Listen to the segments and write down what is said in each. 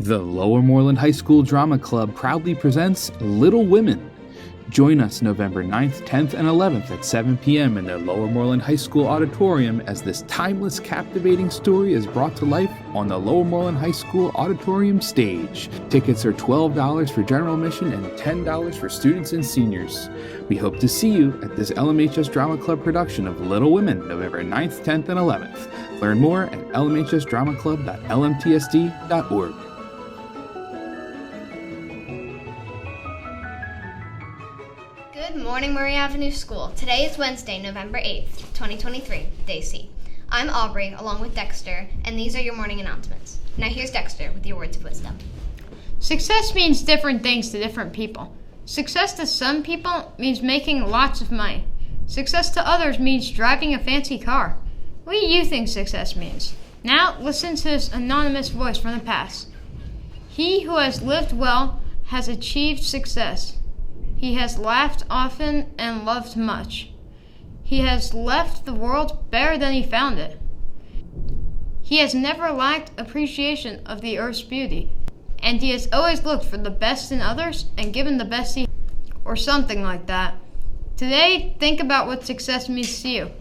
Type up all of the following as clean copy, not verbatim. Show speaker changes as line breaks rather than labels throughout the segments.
The Lower Moreland High School Drama Club proudly presents Little Women. Join us November 9th, 10th, and 11th at 7 p.m. in the Lower Moreland High School Auditorium as this timeless, captivating story is brought to life on the Lower Moreland High School Auditorium stage. Tickets are $12 for general admission and $10 for students and seniors. We hope to see you at this LMHS Drama Club production of Little Women, November 9th, 10th, and 11th. Learn more at lmhsdramaclub.lmtsd.org.
Good morning, Murray Avenue School. Today is Wednesday, November 8th, 2023, Day C. I'm Aubrey, along with Dexter, and these are your morning announcements. Now here's Dexter with your words of wisdom.
Success means different things to different people. Success to some people means making lots of money. Success to others means driving a fancy car. What do you think success means? Now listen to this anonymous voice from the past. He who has lived well has achieved success. He has laughed often and loved much. He has left the world better than he found it. He has never lacked appreciation of the earth's beauty, and he has always looked for the best in others and given the best he, or something like that. Today, think about what success means to you.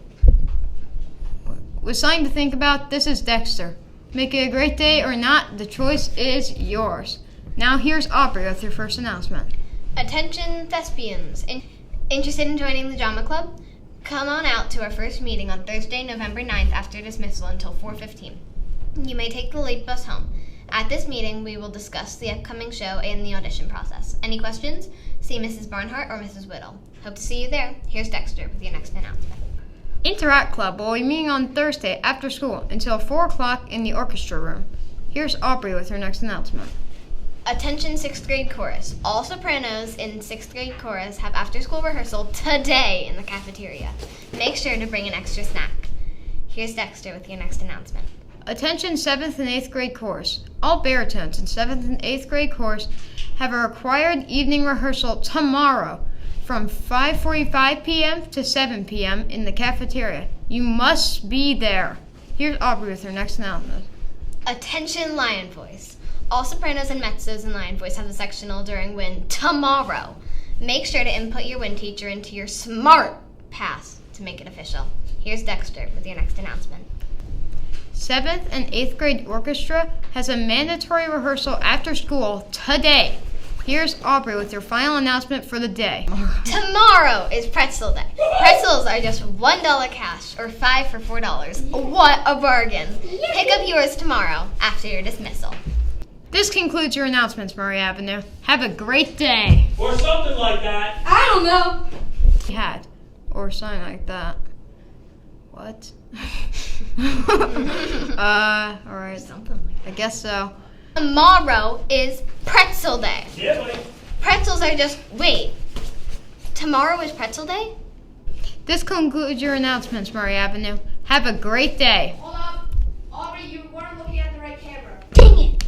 With something to think about, this is Dexter. Make it a great day or not, the choice is yours. Now here's Aubrey with your first announcement.
Attention thespians. Interested in joining the drama club? Come on out to our first meeting on Thursday, November 9th after dismissal until 4:15. You may take the late bus home. At this meeting, we will discuss the upcoming show and the audition process. Any questions? See Mrs. Barnhart or Mrs. Whittle. Hope to see you there. Here's Dexter with your next announcement.
Interact Club will be meeting on Thursday after school until 4 o'clock in the orchestra room. Here's Aubrey with her next announcement.
Attention 6th grade chorus. All sopranos in 6th grade chorus have after-school rehearsal today in the cafeteria. Make sure to bring an extra snack. Here's Dexter with your next announcement.
Attention 7th and 8th grade chorus. All baritones in 7th and 8th grade chorus have a required evening rehearsal tomorrow from 5:45 p.m. to 7 p.m. in the cafeteria. You must be there. Here's Aubrey with her next announcement.
Attention Lion Voice. All sopranos and mezzos in Lion Voice have a sectional during WIN tomorrow. Make sure to input your WIN teacher into your SMART pass to make it official. Here's Dexter with your next announcement.
7th and 8th grade orchestra has a mandatory rehearsal after school today. Here's Aubrey with your final announcement for the day.
Tomorrow is Pretzel Day. Pretzels are just $1 cash or 5 for $4. What a bargain. Pick up yours tomorrow after your dismissal.
This concludes your announcements, Murray Avenue. Have a great day.
Or something like that.
I don't know. Had. Or something like that. What? Alright.
Something like that.
I guess so.
Tomorrow is Pretzel Day.
Yeah, buddy.
Pretzels are just, wait. Tomorrow is Pretzel Day?
This concludes your announcements, Murray Avenue. Have a great day.